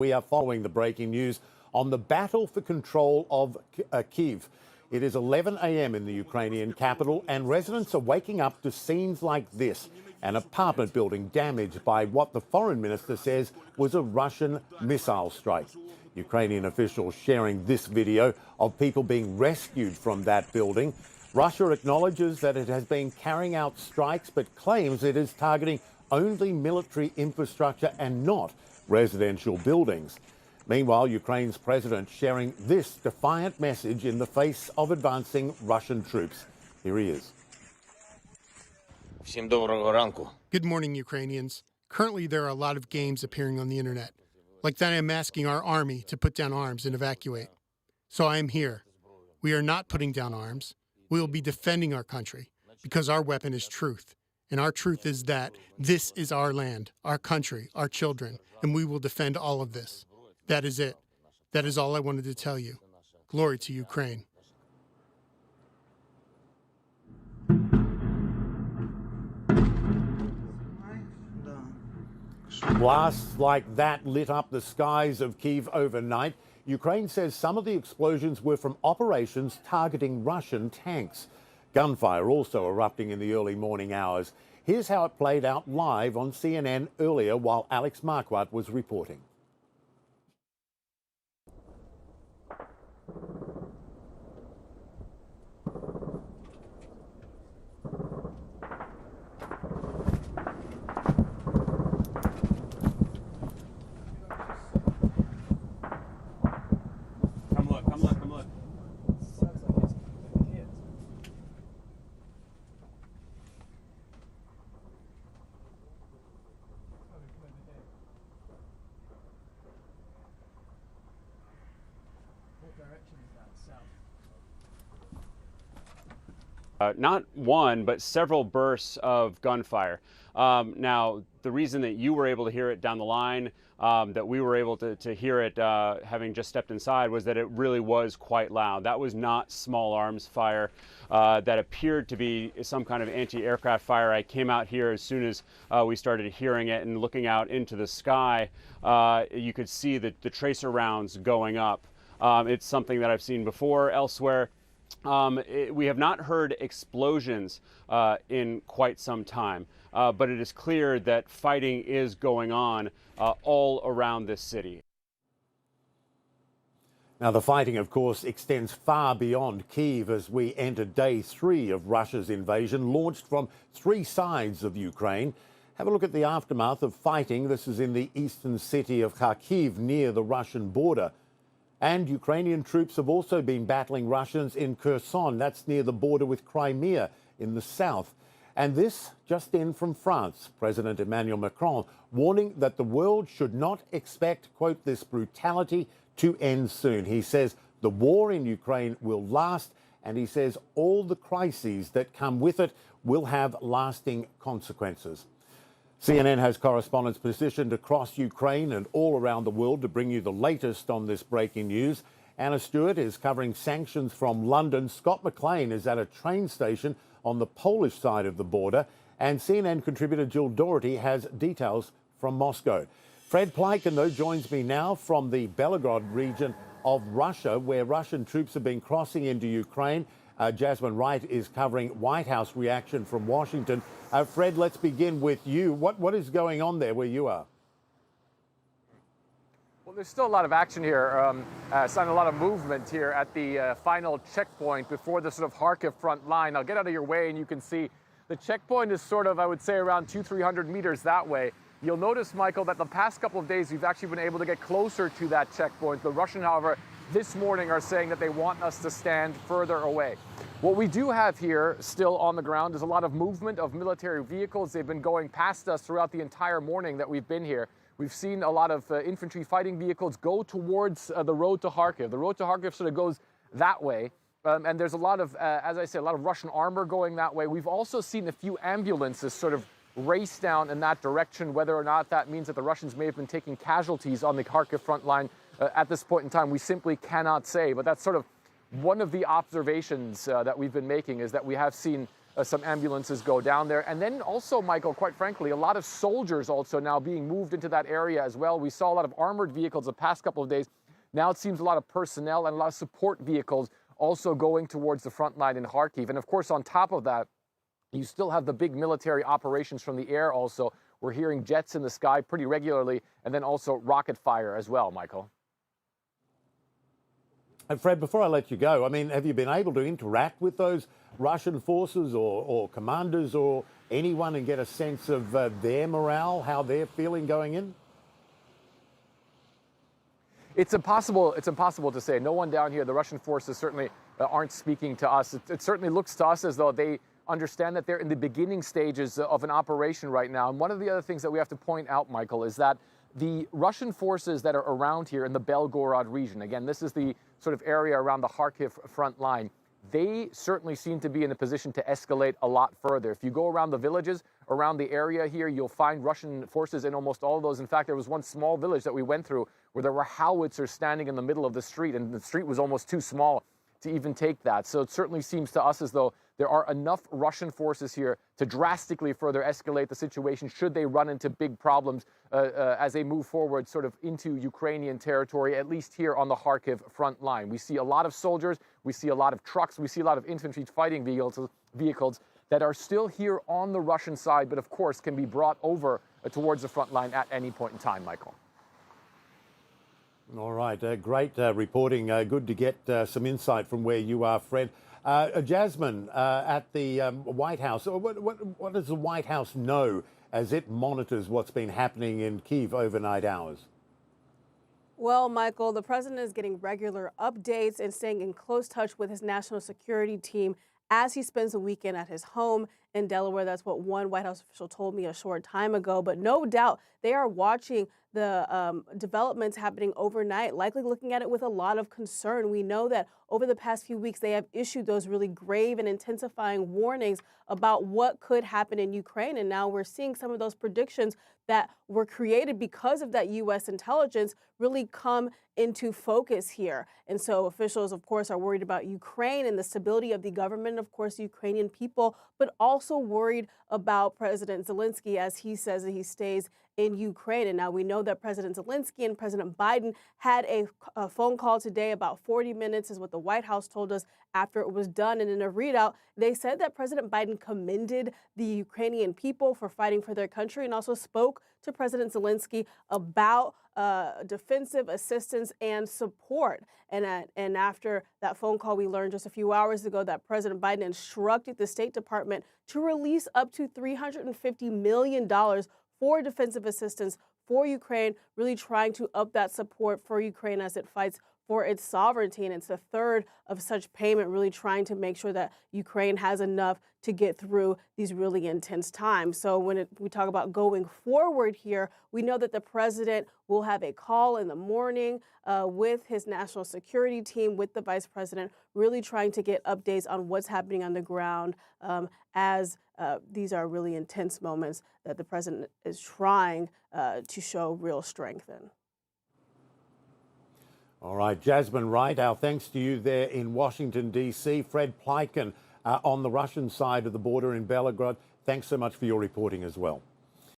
We are following the breaking news on the battle for control of Kyiv. It is 11 a.m. in the Ukrainian capital, and residents are waking up to scenes like this. An apartment building damaged by what the foreign minister says was a Russian missile strike. Ukrainian officials sharing this video of people being rescued from that building. Russia acknowledges that it has been carrying out strikes, but claims it is targeting only military infrastructure and not residential buildings. Meanwhile, Ukraine's president sharing this defiant message in the face of advancing Russian troops. Here he is. Good morning, Ukrainians. Currently, there are a lot of games appearing on the internet, like that I'm asking our army to put down arms and evacuate. So I am here. We are not putting down arms. We will be defending our country because our weapon is truth. And our truth is that this is our land, our country, our children, and we will defend all of this. That is it. That is all I wanted to tell you. Glory to Ukraine. Blasts like that lit up the skies of Kyiv overnight. Ukraine says some of the explosions were from operations targeting Russian tanks. Gunfire also erupting in the early morning hours. Here's how it played out live on CNN earlier while Alex Marquardt was reporting. Come look. Not one, but several bursts of gunfire. Now, the reason that you were able to hear it down the line, that we were able to hear it having just stepped inside, was that it really was quite loud. That was not small arms fire. That appeared to be some kind of anti-aircraft fire. I came out here as soon as we started hearing it, and looking out into the sky, you could see the tracer rounds going up. It's something that I've seen before elsewhere. We have not heard explosions in quite some time, but it is clear that fighting is going on all around this city. Now, the fighting, of course, extends far beyond Kyiv as we enter day 3 of Russia's invasion, launched from 3 sides of Ukraine. Have a look at the aftermath of fighting. This is in the eastern city of Kharkiv, near the Russian border. And Ukrainian troops have also been battling Russians in Kherson. That's near the border with Crimea in the south. And this just in from France. President Emmanuel Macron warning that the world should not expect, quote, this brutality to end soon. He says the war in Ukraine will last, and he says all the crises that come with it will have lasting consequences. CNN has correspondents positioned across Ukraine and all around the world to bring you the latest on this breaking news. Anna Stewart is covering sanctions from London. Scott McLean is at a train station on the Polish side of the border. And CNN contributor Jill Doherty has details from Moscow. Fred Pleiken, though, joins me now from the Belgorod region of Russia, where Russian troops have been crossing into Ukraine. Jasmine Wright is covering White House reaction from Washington. Fred, let's begin with you. What is going on there where you are? Well, there's still a lot of action here, a lot of movement here at the final checkpoint before the sort of Kharkiv front line. I'll get out of your way and you can see the checkpoint is sort of, I would say, around 200-300 meters that way. You'll notice, Michael, that the past couple of days we've actually been able to get closer to that checkpoint. The Russians, however, this morning are saying that they want us to stand further away. What we do have here still on the ground is a lot of movement of military vehicles. They've been going past us throughout the entire morning that we've been here. We've seen a lot of infantry fighting vehicles go towards the road to Kharkiv. The road to Kharkiv sort of goes that way. And there's a lot of, as I say, a lot of Russian armor going that way. We've also seen a few ambulances sort of race down in that direction. Whether or not that means that the Russians may have been taking casualties on the Kharkiv front line at this point in time, we simply cannot say. But that's sort of one of the observations that we've been making, is that we have seen some ambulances go down there. And then also, Michael, quite frankly, a lot of soldiers also now being moved into that area as well. We saw a lot of armored vehicles the past couple of days. Now it seems a lot of personnel and a lot of support vehicles also going towards the front line in Kharkiv. And of course, on top of that, you still have the big military operations from the air also. We're hearing jets in the sky pretty regularly, and then also rocket fire as well, Michael. And Fred, before I let you go, I mean, have you been able to interact with those Russian forces or commanders or anyone and get a sense of their morale, how they're feeling going in? It's impossible to say. No one down here, the Russian forces certainly aren't speaking to us. It certainly looks to us as though they understand that they're in the beginning stages of an operation right now. And one of the other things that we have to point out, Michael, is that the Russian forces that are around here in the Belgorod region, again, this is the sort of area around the Kharkiv front line, they certainly seem to be in a position to escalate a lot further. If you go around the villages, around the area here, you'll find Russian forces in almost all of those. In fact, there was one small village that we went through where there were howitzers standing in the middle of the street, and the street was almost too small to even take that. So it certainly seems to us as though there are enough Russian forces here to drastically further escalate the situation should they run into big problems as they move forward sort of into Ukrainian territory, at least here on the Kharkiv front line. We see a lot of soldiers, we see a lot of trucks, we see a lot of infantry fighting vehicles that are still here on the Russian side, but of course can be brought over towards the front line at any point in time, Michael. All right, great reporting. Good to get some insight from where you are, Fred. Jasmine, at the White House, what does the White House know as it monitors what's been happening in Kyiv overnight hours? Well, Michael, the president is getting regular updates and staying in close touch with his national security team as he spends the weekend at his home in Delaware. That's what one White House official told me a short time ago. But no doubt they are watching the developments happening overnight, likely looking at it with a lot of concern. We know that over the past few weeks, they have issued those really grave and intensifying warnings about what could happen in Ukraine. And now we're seeing some of those predictions that were created because of that U.S. intelligence really come into focus here. And so officials, of course, are worried about Ukraine and the stability of the government, of course, the Ukrainian people, but also worried about President Zelensky as he says that he stays in Ukraine. And now we know that President Zelensky and President Biden had a phone call today, about 40 minutes is what the White House told us after it was done. And in a readout, they said that President Biden commended the Ukrainian people for fighting for their country and also spoke to President Zelensky about defensive assistance and support. And after that phone call, we learned just a few hours ago that President Biden instructed the State Department to release up to $350 million for defensive assistance for Ukraine, really trying to up that support for Ukraine as it fights for its sovereignty. And it's the third of such payment, really trying to make sure that Ukraine has enough to get through these really intense times. So when we talk about going forward here, we know that the president will have a call in the morning with his national security team, with the vice president, really trying to get updates on what's happening on the ground as these are really intense moments that the president is trying to show real strength in. All right, Jasmine Wright, our thanks to you there in Washington, D.C. Fred Pleitgen on the Russian side of the border in Belgorod, thanks so much for your reporting as well.